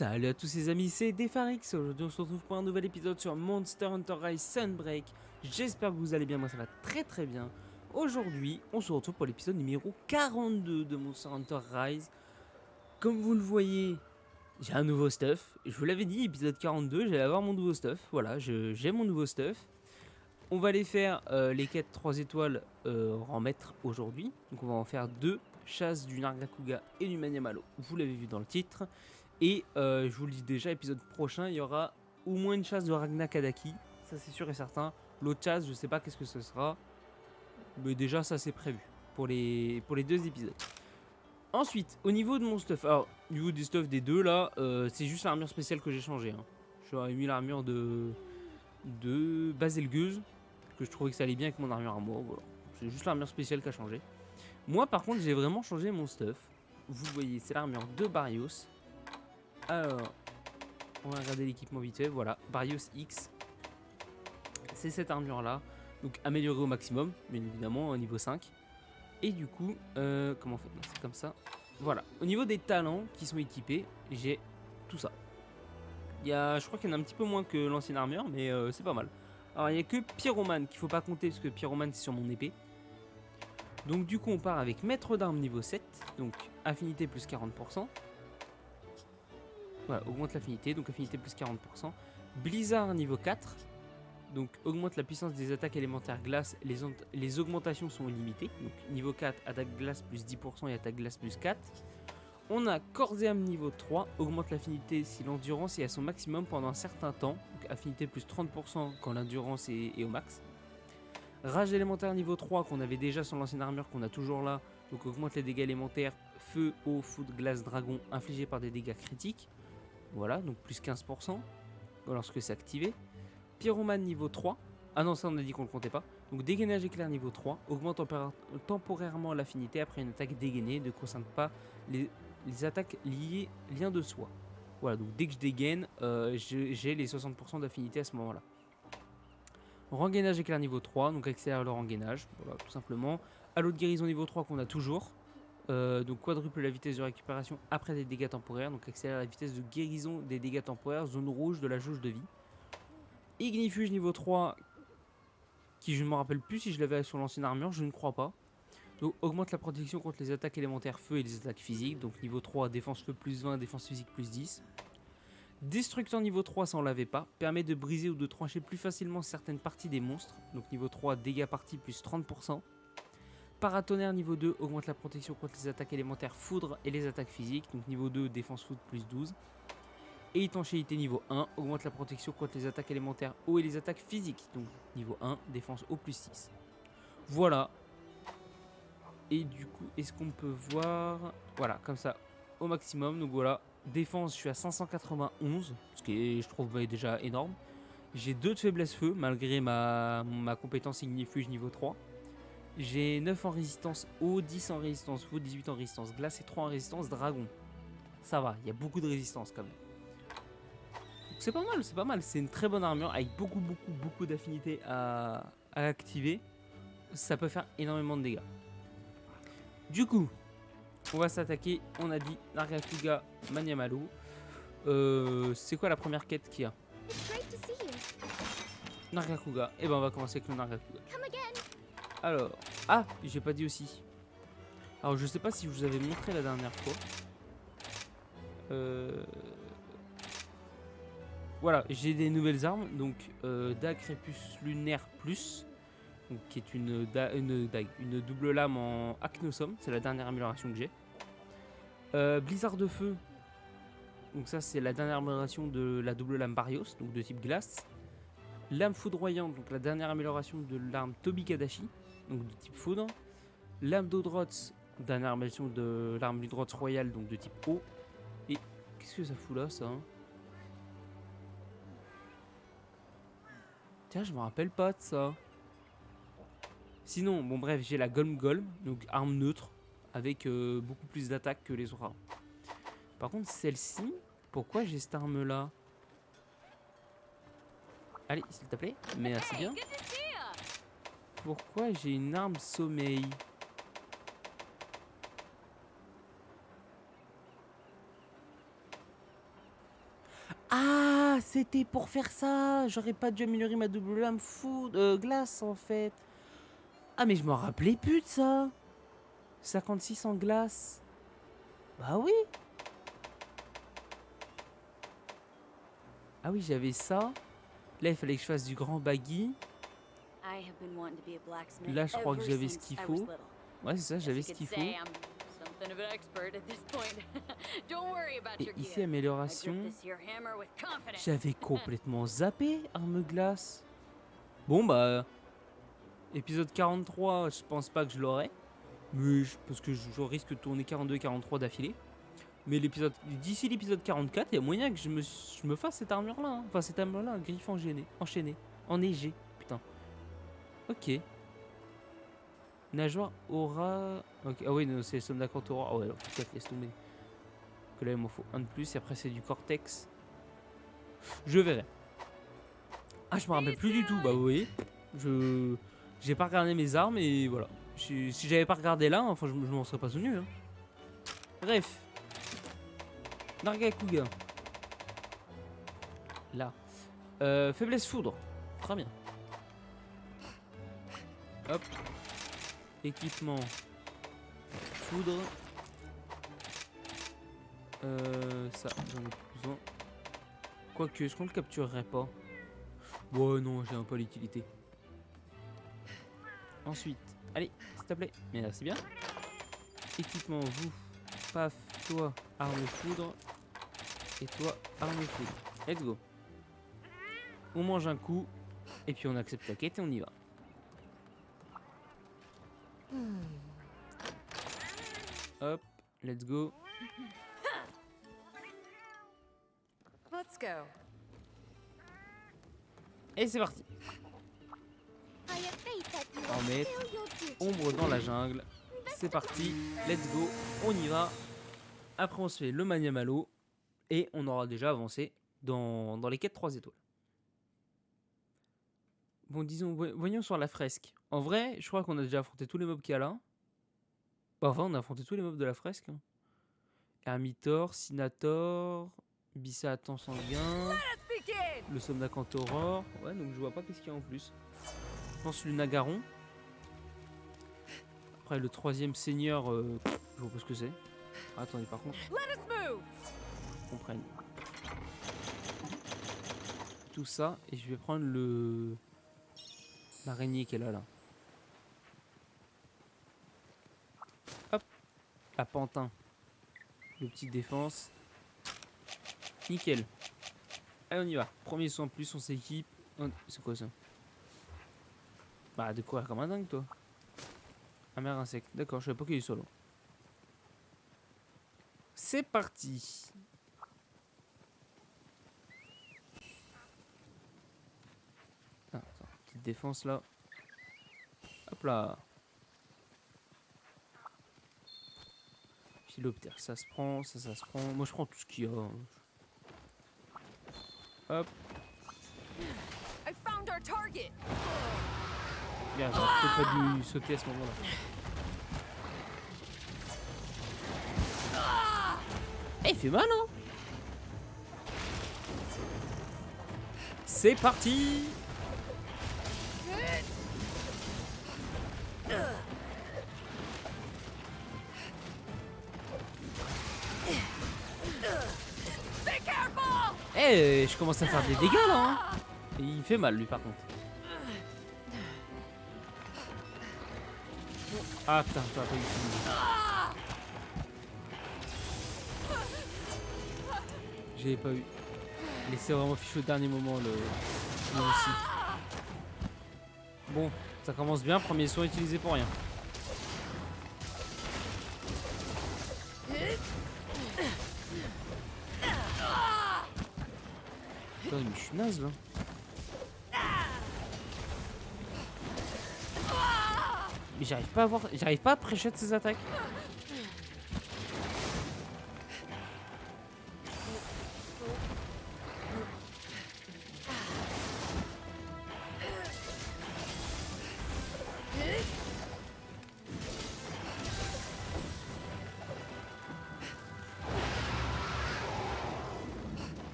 Salut à tous ces amis, c'est Defarix. Aujourd'hui on se retrouve pour un nouvel épisode sur Monster Hunter Rise Sunbreak. J'espère que vous allez bien, moi ça va très très bien. Aujourd'hui on se retrouve pour l'épisode numéro 42 de Monster Hunter Rise. Comme vous le voyez, j'ai un nouveau stuff. Je vous l'avais dit, épisode 42, j'allais avoir mon nouveau stuff. Voilà, j'ai mon nouveau stuff. On va aller faire les quêtes 3 étoiles en maître aujourd'hui. Donc on va en faire 2, chasse du Nargacuga et du Maniamalo. Vous l'avez vu dans le titre. Et je vous le dis déjà, épisode prochain, il y aura au moins une chasse de Ragna Kadaki. Ça c'est sûr et certain. L'autre chasse, je sais pas qu'est-ce que ce sera. Mais déjà ça c'est prévu pour les 2 épisodes. Ensuite, au niveau de mon stuff. Alors, au niveau des stuff des deux là, c'est juste l'armure spéciale que j'ai changé. Hein. J'aurais mis l'armure de Baselgeuse. Que je trouvais que ça allait bien avec mon armure à moi. Voilà. C'est juste l'armure spéciale qui a changé. Moi par contre j'ai vraiment changé mon stuff. Vous voyez, c'est l'armure de Barrios. Alors, on va regarder l'équipement vite fait. Voilà, Barrios X. C'est cette armure là. Donc améliorée au maximum, bien évidemment, au niveau 5. Et du coup, comment on fait? C'est comme ça. Voilà. Au niveau des talents qui sont équipés, j'ai tout ça. Je crois qu'il y en a un petit peu moins que l'ancienne armure, mais c'est pas mal. Alors il n'y a que Pyromane qu'il faut pas compter parce que Pyromane c'est sur mon épée. Donc du coup on part avec Maître d'armes niveau 7. Donc affinité plus 40%. Voilà, augmente l'affinité, donc affinité plus 40%. Blizzard niveau 4, donc augmente la puissance des attaques élémentaires glace, les augmentations sont illimitées. Donc niveau 4, attaque glace plus 10% et attaque glace plus 4. On a Corseam niveau 3, augmente l'affinité si l'endurance est à son maximum pendant un certain temps. Donc affinité plus 30% quand l'endurance est au max. Rage élémentaire niveau 3 qu'on avait déjà sur l'ancienne armure qu'on a toujours là. Donc augmente les dégâts élémentaires feu, eau, foudre, glace, dragon infligés par des dégâts critiques. Voilà, donc plus 15% lorsque c'est activé. Pyromane niveau 3. Ah non, ça on a dit qu'on le comptait pas. Donc dégainage éclair niveau 3. Augmente temporairement l'affinité après une attaque dégainée. Ne concerne pas les attaques liées lien de soi. Voilà, donc dès que je dégaine, j'ai les 60% d'affinité à ce moment-là. Rengainage éclair niveau 3. Donc accélère le rengainage. Voilà, tout simplement. Halo de guérison niveau 3 qu'on a toujours. Donc quadruple la vitesse de récupération après des dégâts temporaires, donc accélère la vitesse de guérison des dégâts temporaires, zone rouge de la jauge de vie. Ignifuge niveau 3, qui je ne me rappelle plus si je l'avais sur l'ancienne armure, je ne crois pas. Donc augmente la protection contre les attaques élémentaires feu et les attaques physiques, donc niveau 3, défense feu plus 20, défense physique plus 10. Destructeur niveau 3, ça on l'avait pas, permet de briser ou de trancher plus facilement certaines parties des monstres, donc niveau 3, dégâts parties plus 30%. Paratonnerre niveau 2 augmente la protection contre les attaques élémentaires foudre et les attaques physiques. Donc niveau 2 défense foudre plus 12. Et étanchéité niveau 1 augmente la protection contre les attaques élémentaires eau et les attaques physiques. Donc niveau 1 défense eau plus 6. Voilà. Et du coup est-ce qu'on peut voir... Voilà comme ça au maximum. Donc voilà. Défense je suis à 591. Ce qui est je trouve déjà énorme. J'ai 2 de faiblesse feu malgré ma compétence ignifuge niveau 3. J'ai 9 en résistance eau, 10 en résistance feu, 18 en résistance glace et 3 en résistance dragon. Ça va, il y a beaucoup de résistance quand même. C'est pas mal, c'est pas mal. C'est une très bonne armure avec beaucoup d'affinités à activer. Ça peut faire énormément de dégâts. Du coup, on va s'attaquer, on a dit Nargacuga Maniamalo. C'est quoi la première quête qu'il y a? Nargacuga. Et ben on va commencer avec le Nargacuga. Alors, ah, j'ai pas dit aussi. Alors je sais pas si je vous avais montré la dernière fois. Voilà, j'ai des nouvelles armes. Donc dague Crépus Lunaire Plus. Donc, qui est une double lame en Acnosome. C'est la dernière amélioration que j'ai. Blizzard de Feu. Donc ça c'est la dernière amélioration de la double lame Barrios. Donc de type glace. Lame foudroyante. Donc la dernière amélioration de l'arme Tobi Kadashi. Donc de type foudre. Lame d'Odrots. Dernière amélioration de l'arme Ludrots Royal. Donc de type eau. Et qu'est-ce que ça fout là ça hein? Tiens, je me rappelle pas de ça. Sinon, bon bref, j'ai la Golm, donc arme neutre, avec beaucoup plus d'attaque que les autres. Par contre, celle-ci, pourquoi j'ai cette arme-là? Allez, s'il te plaît, mais assez bien. Pourquoi j'ai une arme sommeil? C'était pour faire ça. J'aurais pas dû améliorer ma double lame glace en fait. Ah mais je m'en rappelais plus de ça. 56 en glace. Bah oui. Ah oui, j'avais ça. Là, il fallait que je fasse du grand baggy. Là, je crois que j'avais ce qu'il faut. Ouais, c'est ça, j'avais ce qu'il faut. Et ici, amélioration. J'avais complètement zappé arme glace. Bon, bah... Épisode 43, je pense pas que je l'aurai. Mais parce que je risque de tourner 42 et 43 d'affilée. Mais d'ici l'épisode 44, il y a moyen que je me fasse cette armure-là. Hein. Enfin, cette armure-là, un griffe enchaîné. Enneigé, putain. Ok. Nageoire aura... Okay. Ah oui, c'est le somme d'accords aura. Ah ouais, alors, putain, laisse tomber. Que là, il m'en faut un de plus. Et après, c'est du cortex. Je verrai. Ah, je me rappelle plus du tout. Bah oui. J'ai pas regardé mes armes et voilà. Si j'avais pas regardé là, enfin, je m'en serais pas souvenu. Hein. Bref. Nargacuga. Là. Faiblesse foudre. Très bien. Hop. Équipement. Foudre. Ça, j'en ai plus besoin. Quoique, est-ce qu'on le capturerait pas? Ouais, non, j'ai un peu l'utilité. Ensuite, allez, s'il te plaît. Merci bien. Équipement, vous. Paf, toi, arme foudre. Et toi, arme foudre. Let's go. On mange un coup. Et puis on accepte la quête et on y va. Hop, let's go. Let's go. Et c'est parti. On met ombre dans la jungle. C'est parti, let's go, on y va. Après on se fait le Mania Malo. Et on aura déjà avancé dans les quêtes 3 étoiles. Bon, disons, voyons sur la fresque. En vrai, je crois qu'on a déjà affronté tous les mobs qu'il y a là. Bah, enfin, on a affronté tous les mobs de la fresque. Hein. Hermitor, Sinator, Bissatan sanguin, le Somme d'Acantoror. Ouais, donc je vois pas qu'est-ce qu'il y a en plus. Je pense Lunagaron. Après, le troisième seigneur, je vois pas ce que c'est. Ah, attendez, par contre. On prenne tout ça et je vais prendre l'araignée qu'elle a là. Hop, la pantin. Le petit défense. Nickel. Allez, on y va. Premier soin plus, on s'équipe. C'est quoi ça? Bah, de courir comme un dingue, toi. Un mer insecte. D'accord, je savais pas qu'il est solo. C'est parti. Ah, attends, petite défense là. Hop là. Philoptère, ça se prend, ça se prend. Moi je prends tout ce qu'il y a. Hop. Bien, j'aurais peut-être pas dû sauter à ce moment-là. Eh, il fait mal, hein? C'est parti! Eh, je commence à faire des dégâts là, hein. Et il fait mal lui par contre. Ah putain, t'as pas eu fini. J'ai pas eu. Laissez vraiment fichu au dernier moment le aussi. Bon, ça commence bien, premier soin utilisé pour rien. Putain, mais je suis naze là. Mais j'arrive pas à pré-shot ses attaques.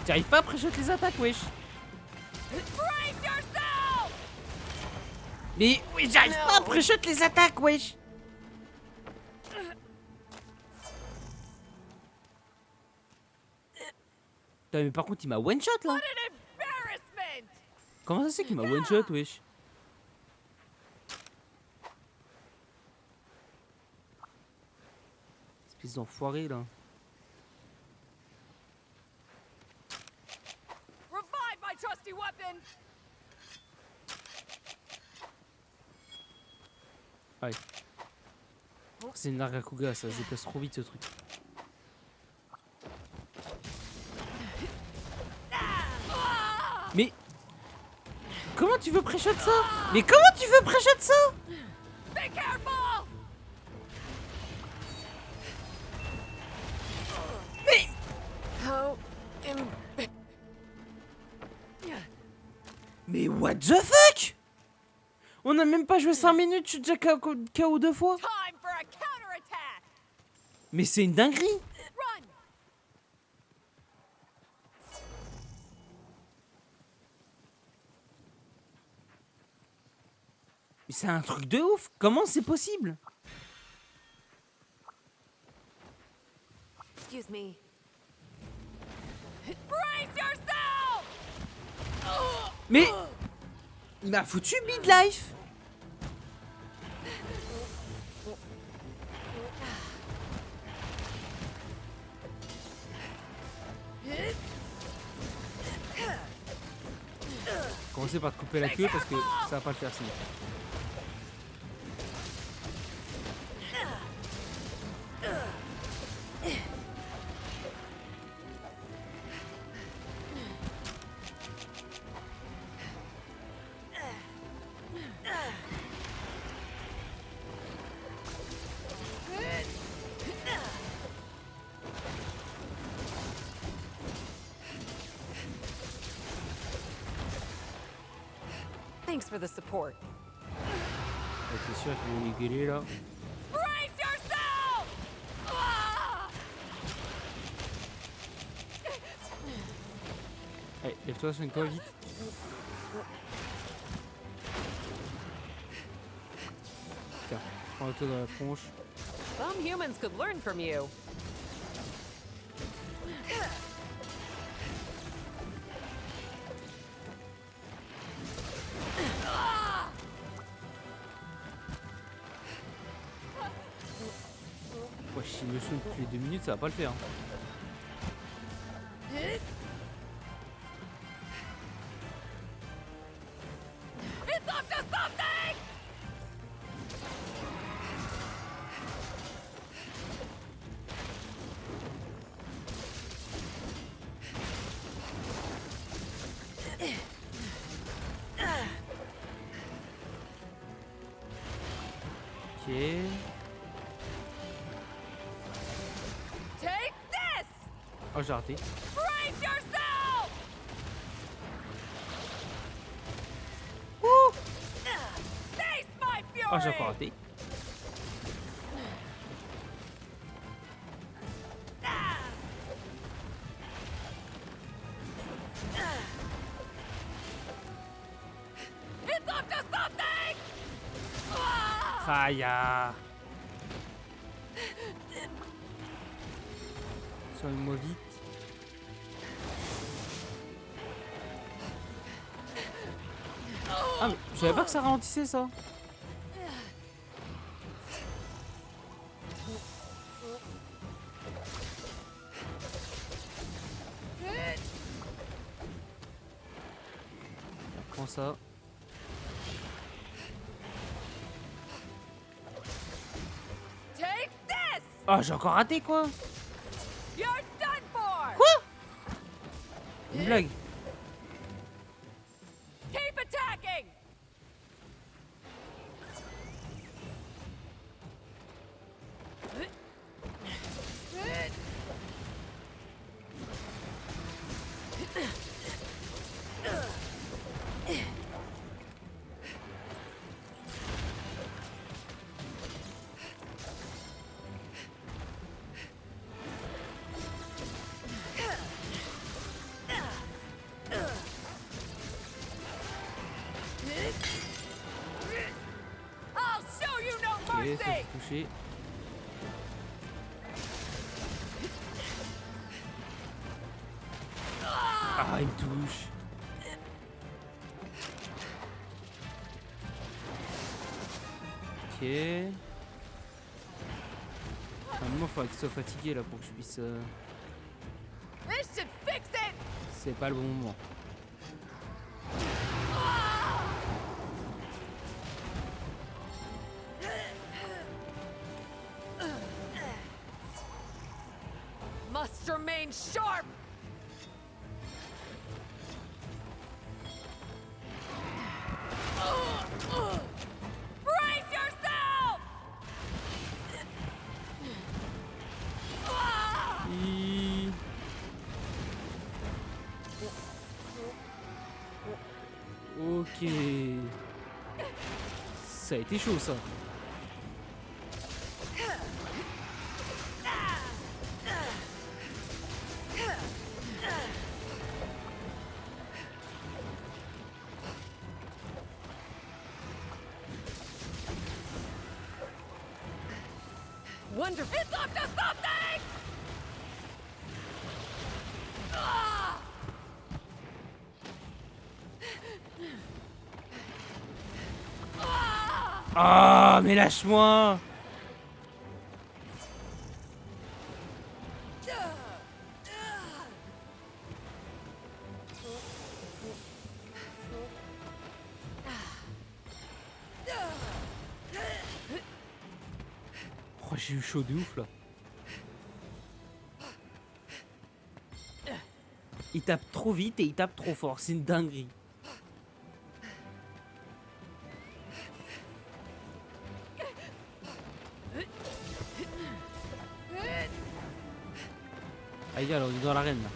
T'arrives pas à pré-shot les attaques, wesh. Mais oui, j'arrive pas à pré-shot les attaques, wesh. Putain, mais par contre, il m'a one shot là. Comment ça c'est qu'il m'a one shot, wesh? Espèce d'enfoiré là. Revive my trusty weapon. Ouais. C'est une Nargacuga, ça se déplace trop vite ce truc. Mais comment tu veux pré-shot ça? Mais comment tu veux pré-shot ça? Be careful. Mais Oh, Mais what the fuck? On a même pas joué 5 minutes, je suis déjà KO 2 fois. time for a counterattack. Mais c'est une dinguerie. Run. Mais c'est un truc de ouf. Comment c'est possible? Excuse me. Brace yourself. Mais il m'a foutu midlife. Commencer par te couper la queue parce que ça va pas le faire sinon. Thanks for the support. T'es sûr qu'ils vont les gueuler là? Brace yourself. Allez, lève-toi, soigne-toi vite. Tiens, prends-le-toi dans la tronche. Some humans could learn from you. Wesh, s'il me saoule toutes les 2 minutes, ça va pas le faire. It's up to something. Ok. Take this. Oh, j'ai raté. Brace yourself. Ouh. Face my fury. Oh, j'ai encore raté. It's up to something. Aïe. Soigne-moi vite. Ah mais je savais pas que ça ralentissait ça. Prends ça. Take this. Oh, j'ai encore raté quoi. You're done for. Quoi? Une blague. Keep attacking. ça j'ai touché. Ah, il me touche. Ok. À un moment, il faudrait qu'il soit fatigué là pour que je puisse. This should fix it! C'est pas le bon moment. Must remain sharp! Brace yourself! Hi. Ok. Ça a été chaud ça. Wonderful! It's up to something! Ah! Ah! Ah, mais lâche-moi. Oh, j'ai eu chaud de ouf là. Il tape trop vite et il tape trop fort, c'est une dinguerie. Allez, alors on est dans l'arène là.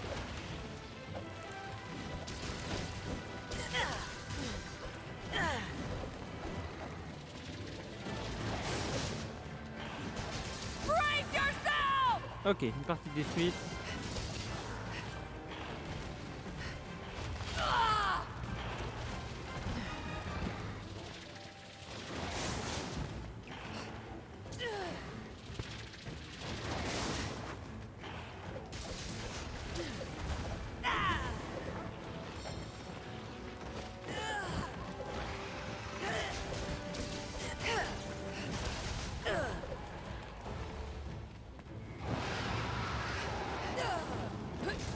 Brace yourself! Ok, une partie détruite.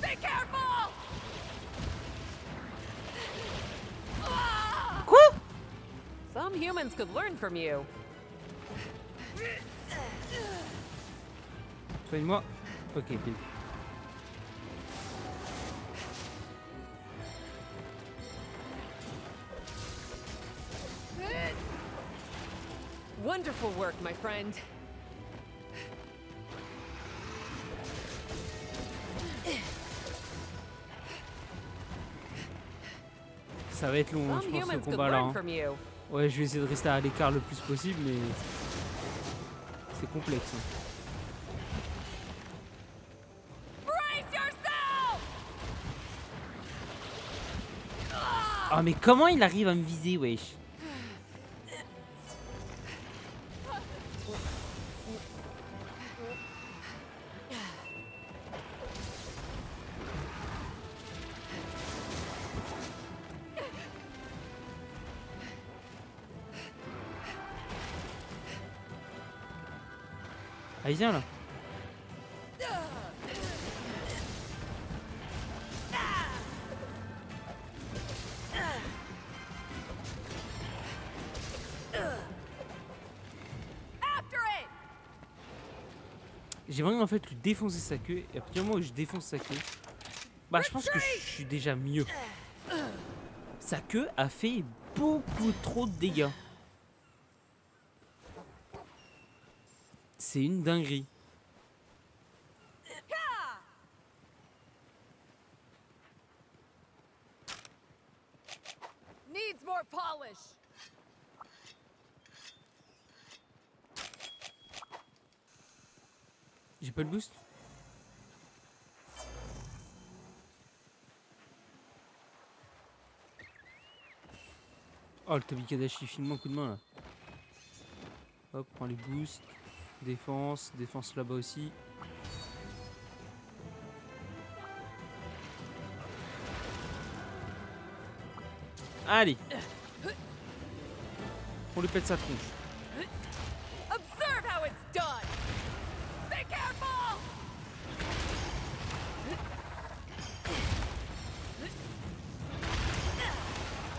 Be careful! Quoi? Some humans could learn from you. Soigne-moi. Ok, bien. Wonderful work, my friend. Ça va être long, hein, Some je pense, ce humans could combat là. learn Hein. from you. Ouais, je vais essayer de rester à l'écart le plus possible, mais c'est complexe. Hein. Brace yourself! Ah, mais comment il arrive à me viser, wesh? Allez, viens là. After it! J'aimerais en fait lui défoncer sa queue, et à partir du moment où je défonce sa queue, bah je pense que je suis déjà mieux. Sa queue a fait beaucoup trop de dégâts. C'est une dinguerie. Needs more polish. J'ai pas le boost. Oh, le Tobi Kadashi, file-moi un coup de main là. Hop, prends les boosts. Défense, défense là-bas aussi. Allez. On lui pète sa tronche. Observe how it's done. Be careful.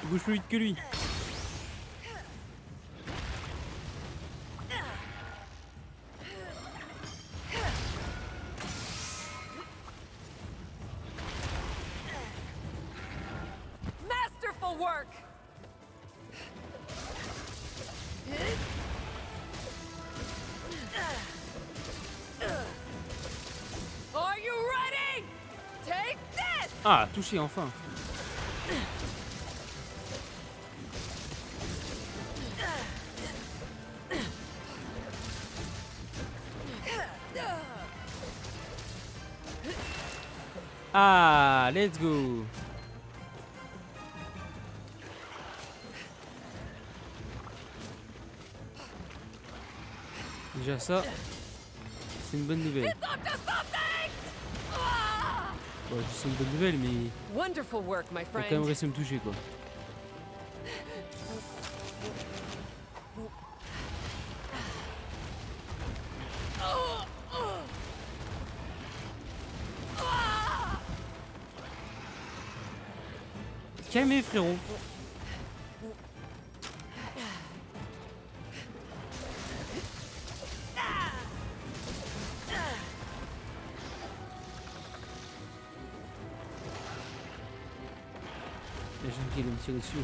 Il bouge plus vite que lui. Masterful work. Are you ready? Take this. Ah, touché enfin. Ah, let's go. Déjà ça, c'est une bonne nouvelle. It's up to something. Ah! Bon, je dis c'est une bonne nouvelle, mais Wonderful work, my faut quand même friend. rester me toucher quoi. Calmez frérot. La jeune qui me tire dessus.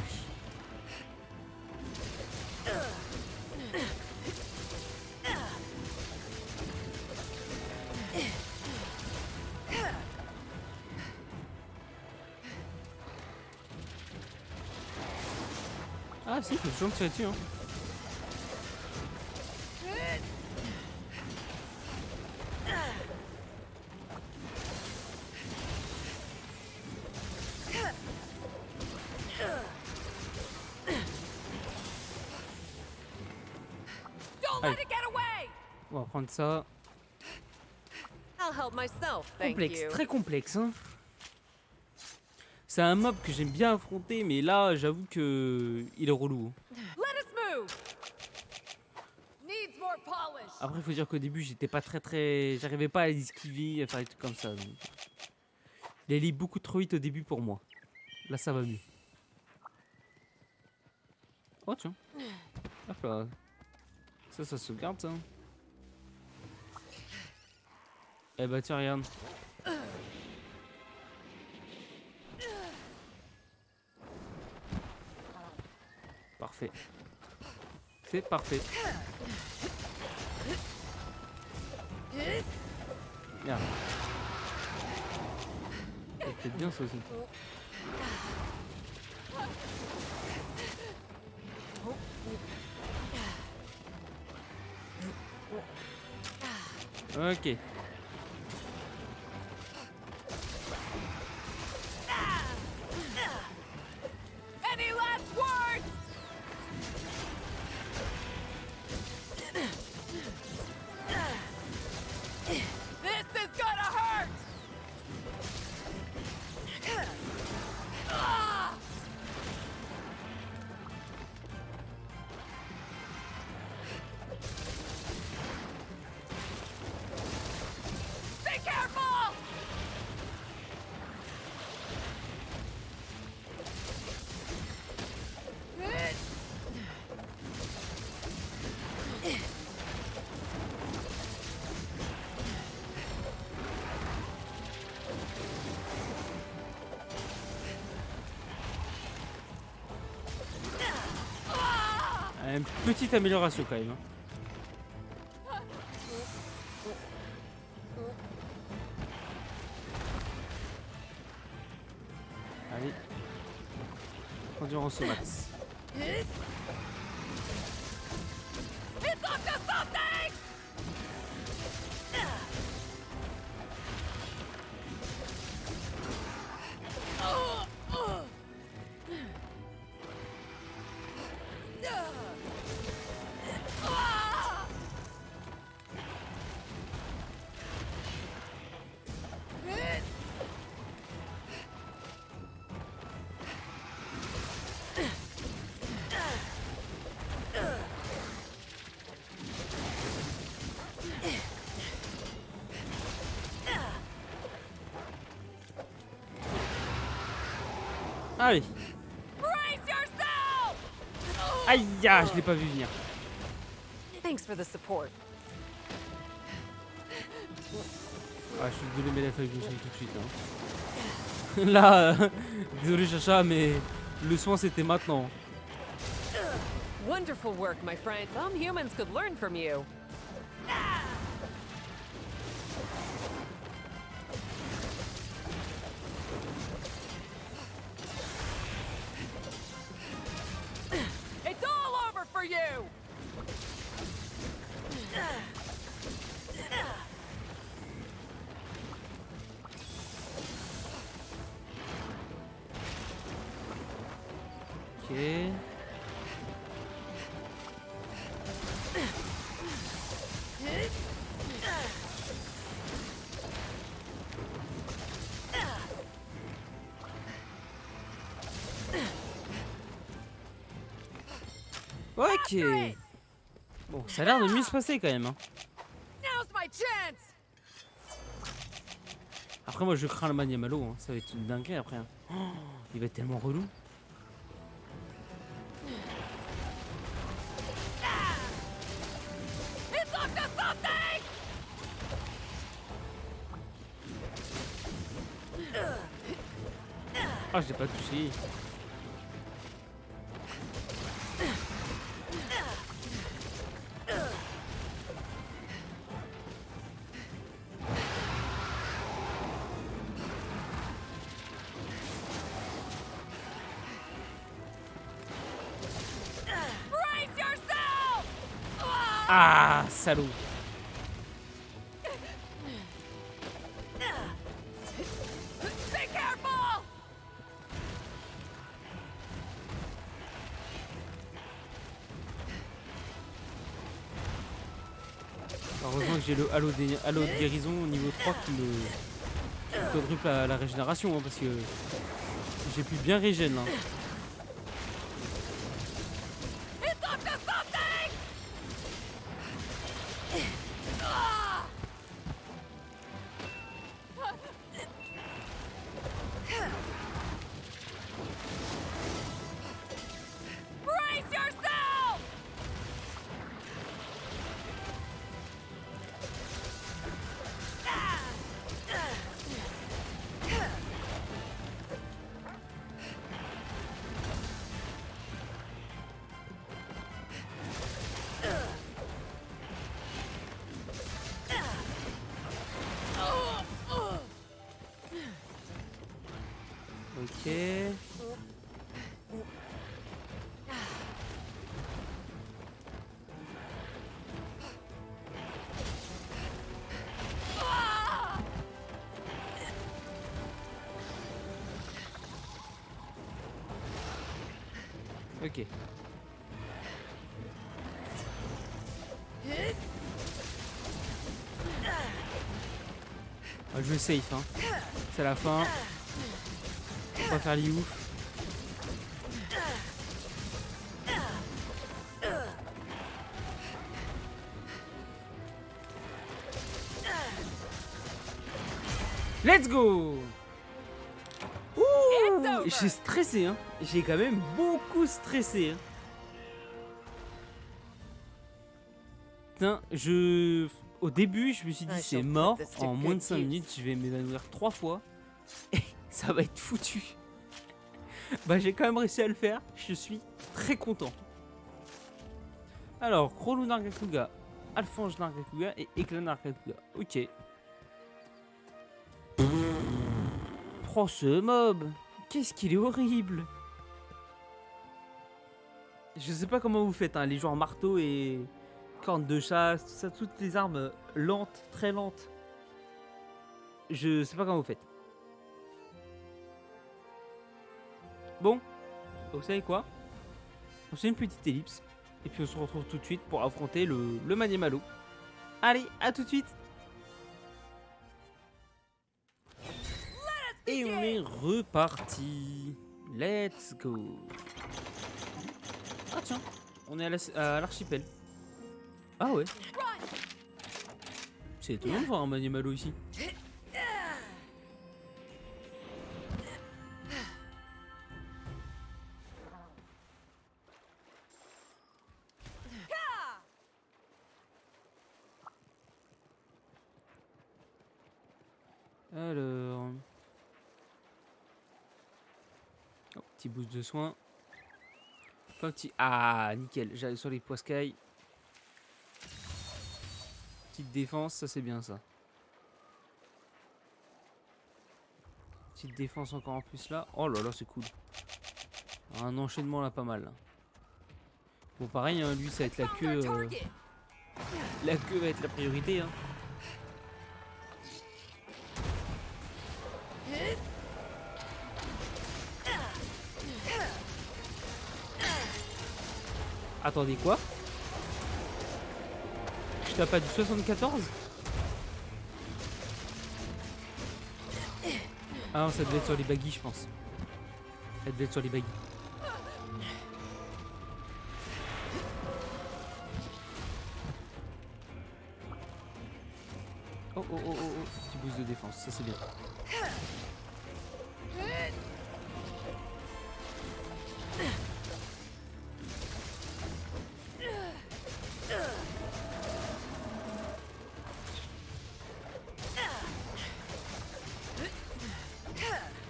Ah si, faut toujours me tirer dessus hein. Don't Aye. let it get away. On va prendre ça. I'll help myself, thank Complexe, you. très complexe hein. C'est un mob que j'aime bien affronter, mais là j'avoue que il est relou. Let us move. Needs more polish. Après il faut dire qu'au début j'étais pas très... J'arrivais pas à les esquiver, à faire des trucs comme ça. Donc... Il allait beaucoup trop vite au début pour moi. Là ça va mieux. Oh tiens. Hop là. Ça sauvegarde ça. Eh bah tiens regarde. Parfait. C'est parfait. Merde. C'est peut-être bien ça aussi. Ok. Any last words? This is gonna hurt. Ah! Be careful! Une petite amélioration quand même. Allez. Endurance au max. It's up to something! Ah! Allez. Brace yourself! Aïe, ah, je l'ai pas vu venir. Thanks for the support. Ah, je suis désolé, mais là, il fallait que je me soigne tout de suite. Hein. Là, désolé, Chacha, mais le soin, c'était maintenant. Wonderful work, my friend. Some humans could learn from you. It's all over for you! Ok. Ok. Bon, ça a l'air de mieux se passer quand même. Hein. Now's my chance! Après, moi, je crains le Maniamalo. Hein. Ça va être une dinguerie après. Hein. Oh, il va être tellement relou. It's up to something! Ah, je l'ai pas touché. Brace yourself! Ah, salaud. Be careful! Heureusement que j'ai le halo de guérison au niveau 3 qui me quadruple la régénération. Hein, parce que j'ai pu bien régène. Hein. It's up to something! Brace yourself! Ok. Ok. Ah, je safe, hein. C'est la fin. Faut pas faire les ouf. Let's go! Ouh! J'ai stressé, hein. J'ai quand même beaucoup stressé. Hein. Putain, au début, je me suis dit c'est mort. En moins de 5 minutes, je vais m'évanouir 3 fois. Et ça va être foutu. Bah, j'ai quand même réussi à le faire. Je suis très content. Alors, Krolu Nargacuga, Alphonse Nargacuga et Éclat Nargacuga. Ok. Oh, ce mob! Qu'est-ce qu'il est horrible! Je sais pas comment vous faites, hein, les joueurs marteau et cornes de chasse, tout ça, toutes les armes lentes, très lentes. Je sais pas comment vous faites. Bon, vous savez quoi? On fait une petite ellipse et puis on se retrouve tout de suite pour affronter le Maniamalo. Allez, à tout de suite! Et on est reparti. Let's go. Ah tiens, on est à l'archipel. Ah ouais. C'est étonnant de voir un Maniamalo ici. Petit boost de soins. Enfin, un petit... Ah, nickel. J'arrive sur les poiscailles. Petite défense, ça c'est bien ça. Petite défense encore en plus là. Oh là là, c'est cool. Un enchaînement là pas mal. Là. Bon, pareil, hein, lui ça va être la queue. La queue va être la priorité. Hein. Attendez, quoi? Je tape pas du 74? Ah non, ça devait être sur les baggies, je pense. Ça devait être sur les baggies. Oh, oh, oh, oh, oh. Petit boost de défense, ça c'est bien.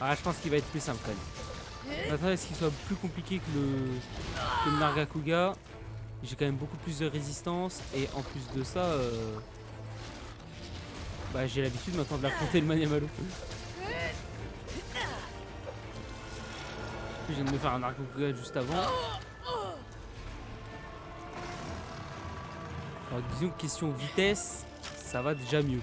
Ah, je pense qu'il va être plus simple quand même. J'attends à ce qu'il soit plus compliqué que le Nargacuga. J'ai quand même beaucoup plus de résistance et en plus de ça, bah, j'ai l'habitude maintenant de l'affronter le Maniamalu. Je viens de me faire un Nargacuga juste avant. Alors disons que question vitesse, ça va déjà mieux.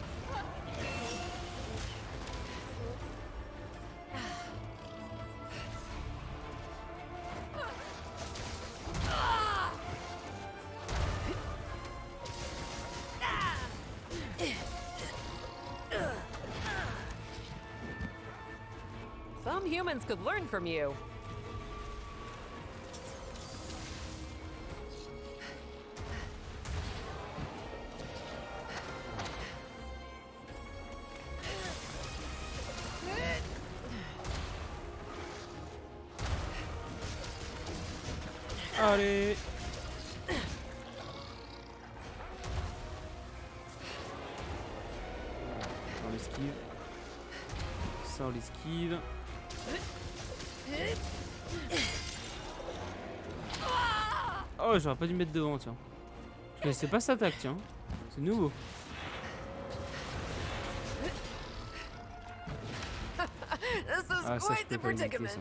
Some humans could learn from you. Allez. On l'esquive. Ça on l'esquive. Oh, j'aurais pas dû me mettre devant, tiens. Je connaissais pas cette attaque, tiens. C'est nouveau. Ah, ça, je peux pas éviter ça.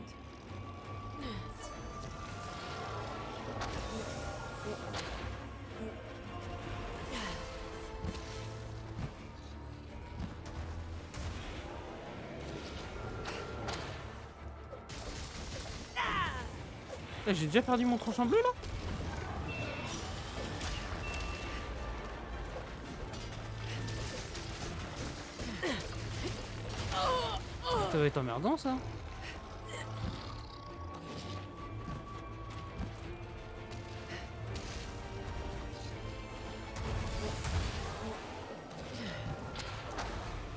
Eh, j'ai déjà perdu mon tranchant bleu là. Ça va être emmerdant ça.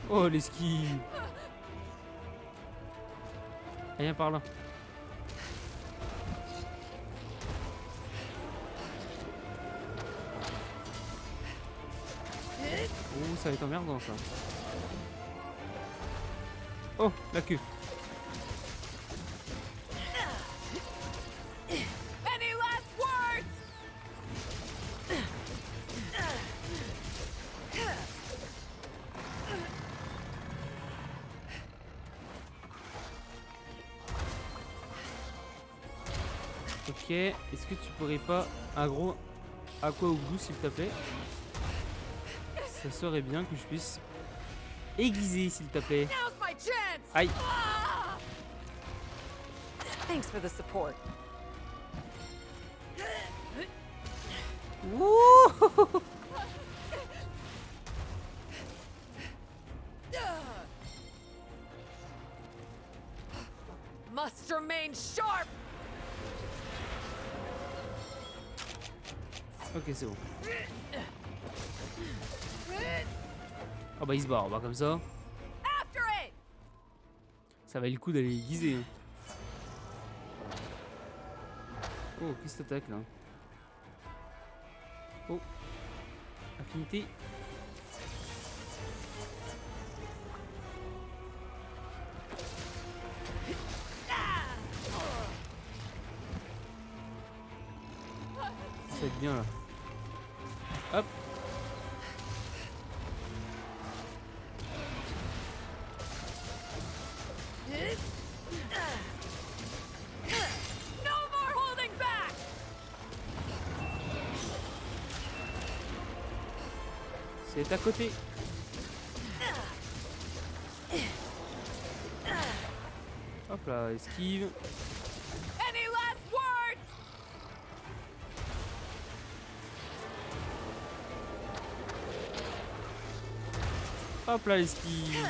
Oh l'esquive. Rien par là. Oh, ça va être emmerdant ça. Oh, la queue. Any last words? Ok, est-ce que tu pourrais pas un gros aqua au goût s'il te plaît? Ça serait bien que je puisse aiguiser s'il te plaît. Now's my chance. Aïe. Thanks for the support. Wouh. Must remain sharp. Ok, c'est bon. Oh bah il se barre, bah comme ça. After it. Ça valait le coup d'aller aiguiser. Hein. Oh, qu'est-ce que t'attaques là? Oh. Affinité. à être bien là. Hop. No more holding back. C'est à côté. Hop là, esquive. Any last words? Hop là, esquive.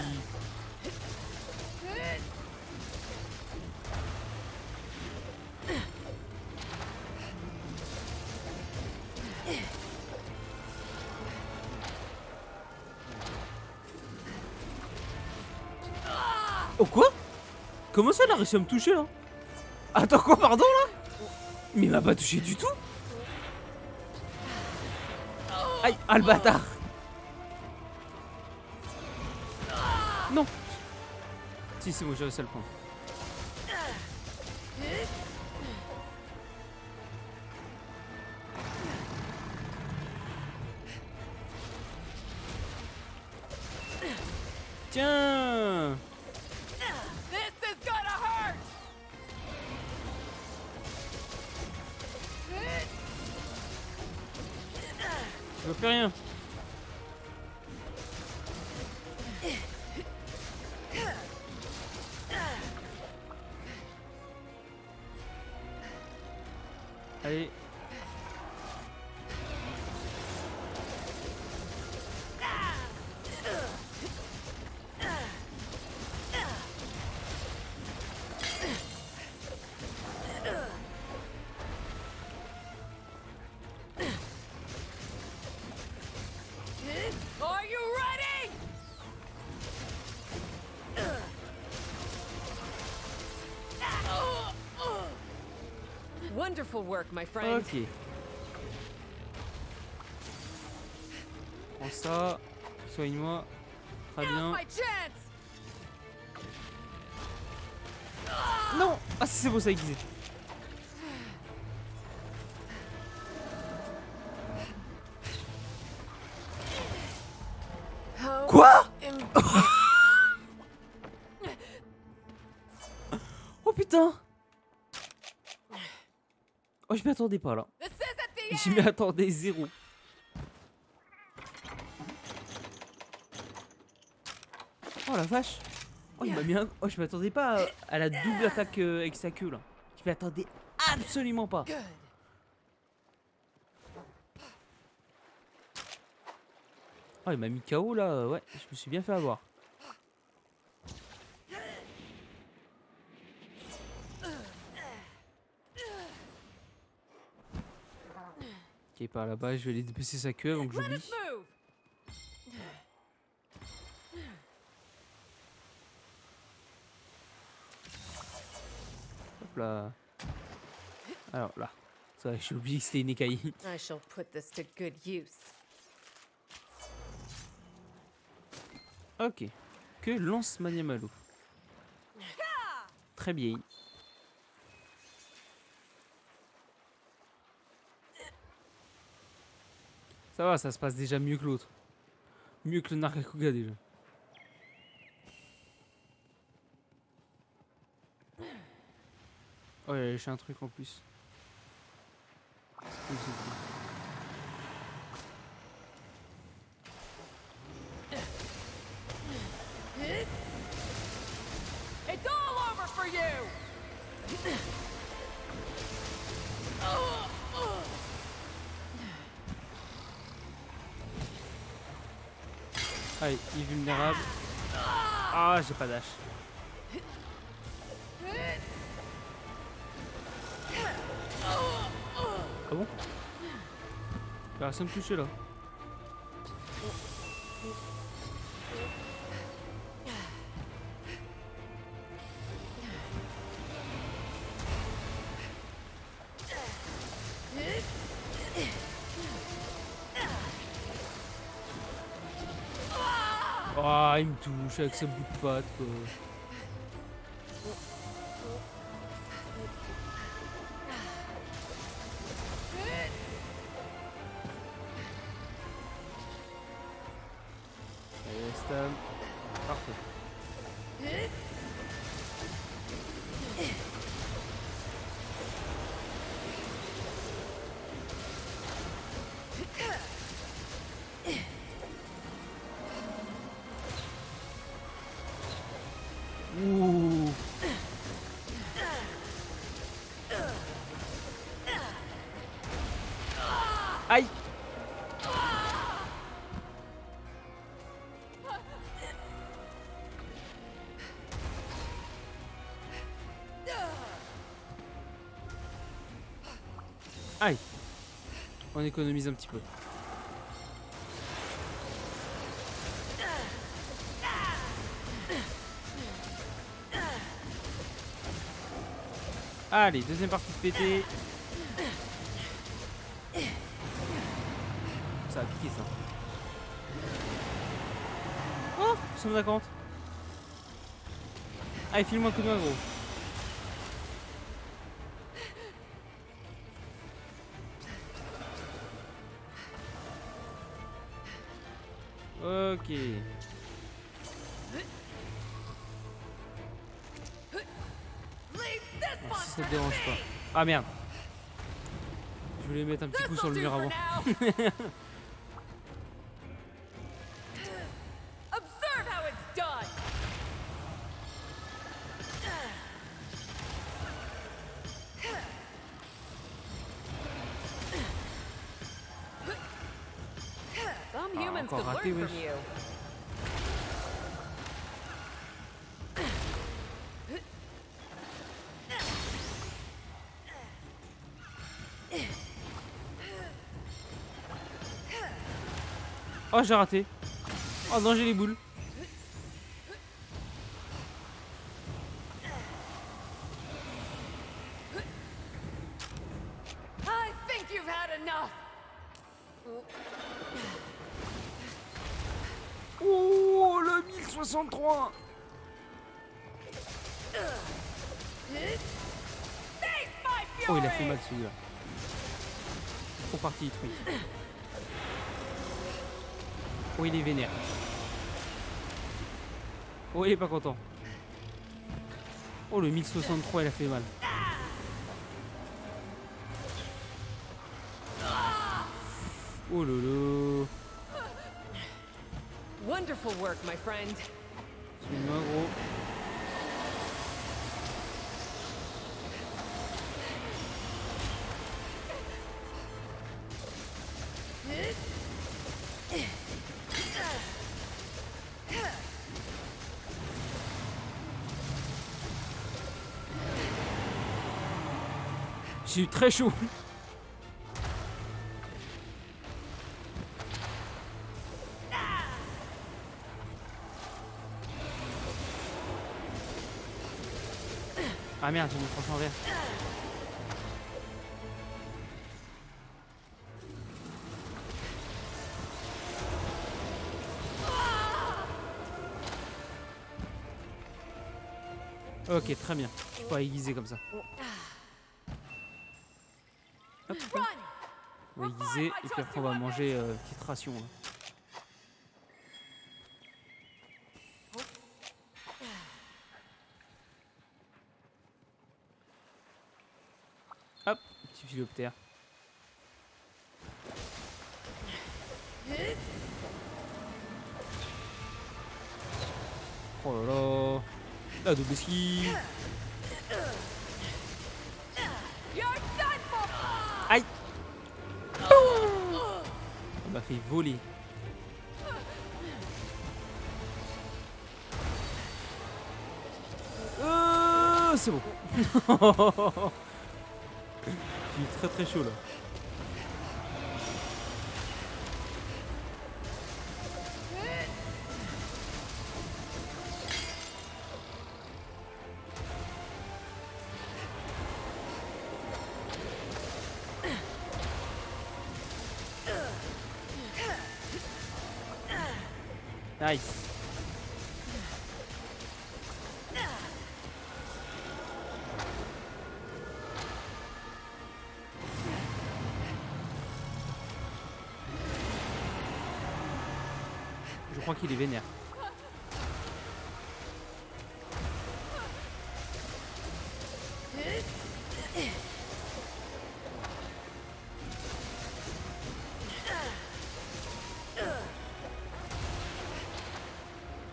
Oh quoi? Comment ça, elle a réussi à me toucher là? Attends quoi, pardon là? Mais il m'a pas touché du tout. Aïe, ah le bâtard. Non. Si c'est bon, j'ai réussi à le prendre. Tiens. This is gonna hurt. Je vois plus rien. Allez. Are you ready? Wonderful work, my friend. Ok. Prends ça. Soigne-moi. Très Now's bien. my chance. Non. Ah c'est beau ça aiguisé. How Quoi? im- Oh putain. Oh je m'y attendais pas là. This isn't the Je m'y attendais zéro. Oh la vache. Oh il m'a mis un... Oh je m'attendais pas à la double attaque avec sa queue là. Je m'y attendais absolument pas. Good. Oh il m'a mis KO là. Ouais je me suis bien fait avoir. Ok par là-bas je vais aller dépecer sa queue avant que Let j'oublie. us move. Hop là. Alors là. Ça j'ai oublié que c'était une écaille. I shall put this to good use. Ok. Que lance Maniamalo. Très bien. Ça va, ça se passe déjà mieux que l'autre. Mieux que le Nargacuga déjà. Oh, il a lâché un truc en plus. C'est cool, c'est cool. It's all over for you. Allez, il est vulnérable. Ah, j'ai pas d'âge. Ah bon? Il a réussi à me toucher là. Oh, il me touche avec ce bout de patte quoi. stam. Parfait. Ouh. Aïe. Aïe. On économise un petit peu. Allez, deuxième partie de pété. Ça a piqué ça. Oh, ça me compte. Allez, file-moi un coup de main, gros. Ok. Alors, si ça te dérange pas. Ah merde. Je voulais mettre un petit coup sur le mur avant. Observe how it's done. Some humans encore could raté, learn wesh. from you. Oh, j'ai raté. Oh non, j'ai les boules. I think you've had enough. Oh, le 1063. Face my fury. Oh, il a fait mal celui-là. Trop parti, le truc. Oh, il est vénère. Oh, il est pas content. Oh, le 1063, il a fait mal. Oh lolo. Wonderful work, my friend. Suis-moi, gros. J'ai eu très chaud. Ah merde, j'ai mis franchement vert. Ok, très bien. Je peux pas aiguiser comme ça. Hop, Run. on va aiguiser et puis après on va manger petite ration. Là. Hop, petit philoptère. Oh là là. La double ski. You're done for. Aïe. On m'a fait voler. C'est bon. J'ai eu très très chaud là. Nice. Je crois qu'il est vénère.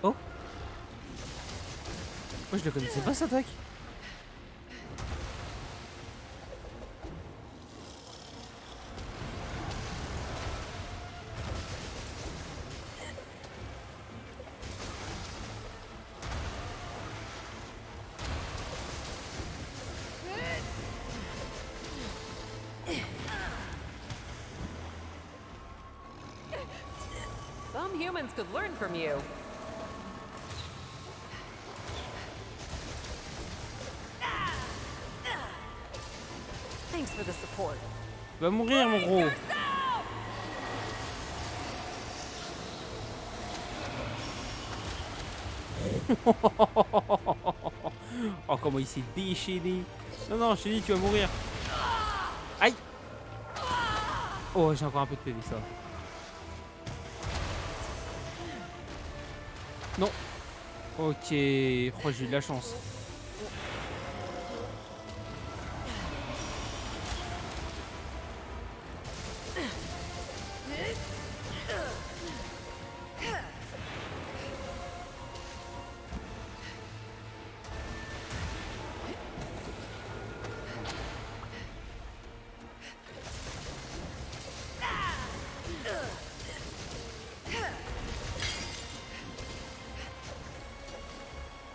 Oh. Moi je la connaissais pas cette attaque. Some humans could learn from you. Thanks for the support. Va mourir mon gros. Oh comment il s'est déchaîné. Non non, Shelly tu vas mourir. Aïe. Oh j'ai encore un peu de PV ça. Non. Ok. Oh j'ai eu de la chance.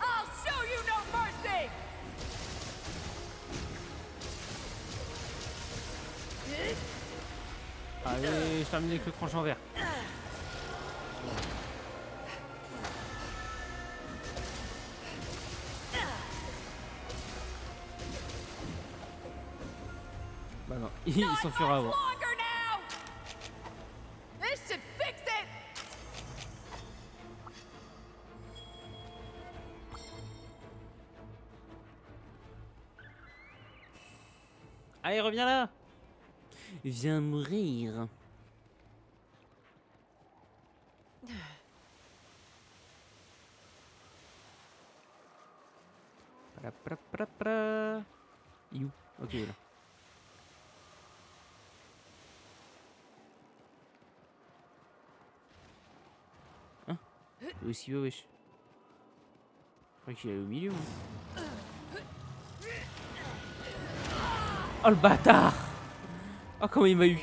I'll show you no mercy. Allez, je termine avec le tranchant vert. Bah non, il s'enfuira avant. Longer now. This should fix it. Allez, reviens là. Viens mourir. You. Ok, là. Hein? Où est-ce qu'il va, wesh? Je croyais qu'il allait au milieu, moi. Oh le bâtard! Oh comment il m'a eu!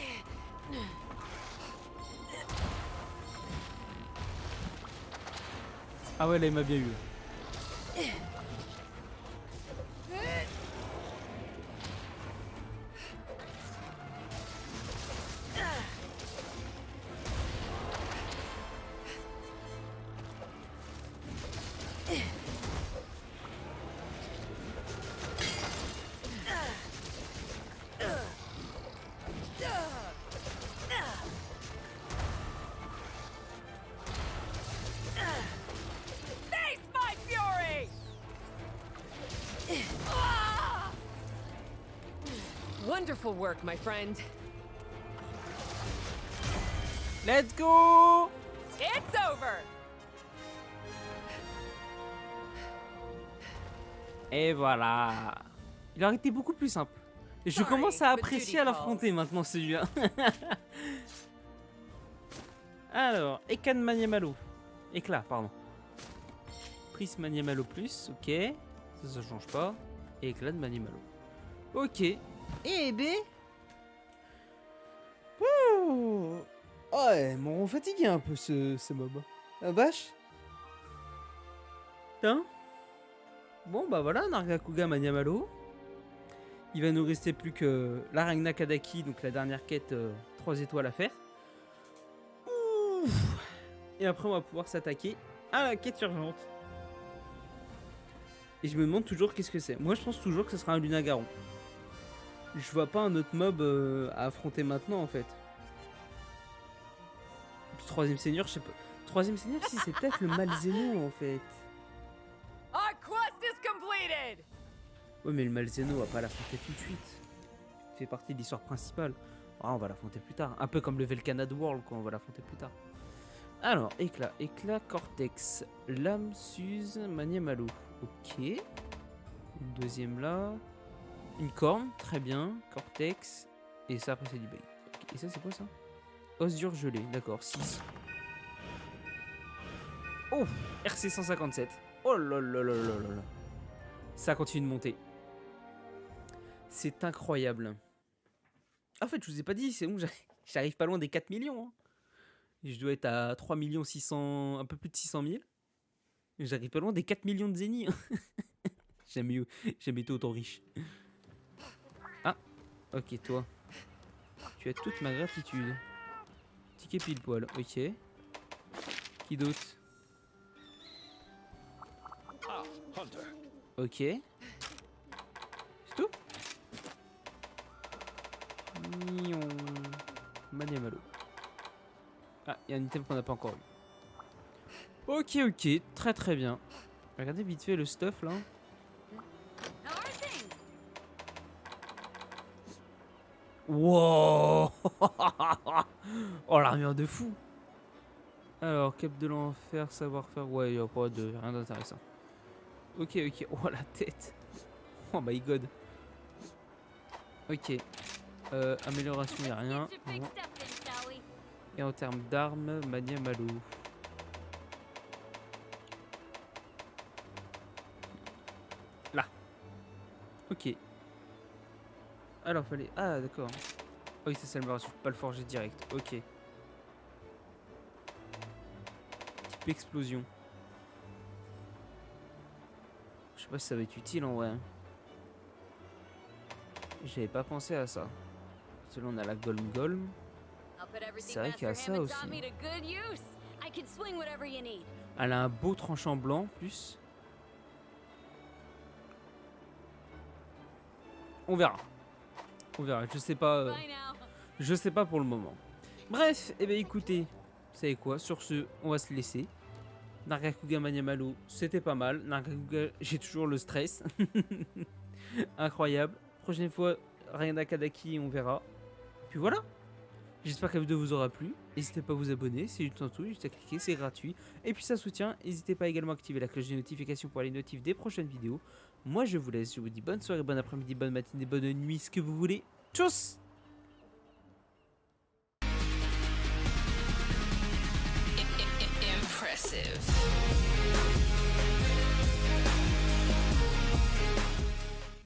Ah ouais là il m'a bien eu. Face my fury. Wonderful work, my friend. Let's go! It's over. Et voilà. Il aurait été beaucoup plus simple. Et je commence à apprécier à l'affronter maintenant celui-là. Alors, Ekan Maniamalo. Éclat, pardon. Prisme Maniamalo plus, ok. Ça change pas. Et éclat de Maniamalo. Ok. Et B. Ouh. Ouais, m'ont fatigué un peu ce mob. La vache. Putain. Bon bah voilà, Nargacuga Maniamalo. Il va nous rester plus que l'Aragna Kadaki, donc la dernière quête 3 étoiles à faire. Ouf. Et après on va pouvoir s'attaquer à la quête urgente. Et je me demande toujours qu'est-ce que c'est. Moi je pense toujours que ce sera un Lunagaron. Je vois pas un autre mob à affronter maintenant en fait. Le troisième seigneur, je sais pas. Troisième seigneur, si c'est peut-être le Malzeno en fait. Our quest is completed. Ouais mais le Malzeno on va pas l'affronter tout de suite. Il fait partie de l'histoire principale. Ah, on va l'affronter plus tard. Un peu comme le Velcanad World quoi, on va l'affronter plus tard. Alors, éclat, cortex, lame, Suze, Maniamalo. Ok. Une deuxième là. Une corne, très bien. Cortex. Et ça, après, c'est du bug. Et ça, c'est quoi ça? Os dur gelé, d'accord. 6. Oh, RC 157. Oh là là là là là là. Ça continue de monter. C'est incroyable. En fait, je vous ai pas dit, c'est bon, j'arrive pas loin des 4 millions. Hein. Je dois être à 3 600, un peu plus de 600 000. J'arrive pas loin des 4 millions de zénith. Jamais été autant riche. Ah, ok, toi. Tu as toute ma gratitude. Ticket pile poil, ok. Qui d'autre? Ok. C'est tout? Mion. Maniamalo. Ah, il y a un item qu'on n'a pas encore eu. Ok, ok, très très bien. Regardez vite fait le stuff là. Wow. Oh, l'armure de fou. Alors, cap de l'enfer, savoir-faire. Ouais, il n'y a pas de rien d'intéressant. Ok, ok. Oh, la tête. Oh my god. Ok. Amélioration, il n'y a rien. Bon. Et en termes d'armes, Maniamalo. Là. Ok. Alors, fallait. Ah, d'accord. Ah oui, ça me rassure. Pas le forger direct. Ok. Type explosion. Je sais pas si ça va être utile en vrai. J'avais pas pensé à ça. Parce que là, on a la Golm. C'est vrai qu'il y a ça aussi. Elle a un beau tranchant blanc, plus. On verra. On verra. Je sais pas. Je sais pas pour le moment. Bref, eh bien écoutez, vous savez quoi? Sur ce, on va se laisser. Nargacuga Maniamalo, c'était pas mal. Nargacuga, j'ai toujours le stress. Incroyable. Prochaine fois, Rayana Kadaki, on verra. Puis voilà. J'espère que la vidéo vous aura plu. N'hésitez pas à vous abonner, c'est du temps tout, juste à cliquer, c'est gratuit. Et puis ça soutient, n'hésitez pas également à activer la cloche de notification pour les notifs des prochaines vidéos. Moi je vous laisse, je vous dis bonne soirée, bon après-midi, bonne matinée, bonne nuit, ce que vous voulez. Tchuss! Impressive.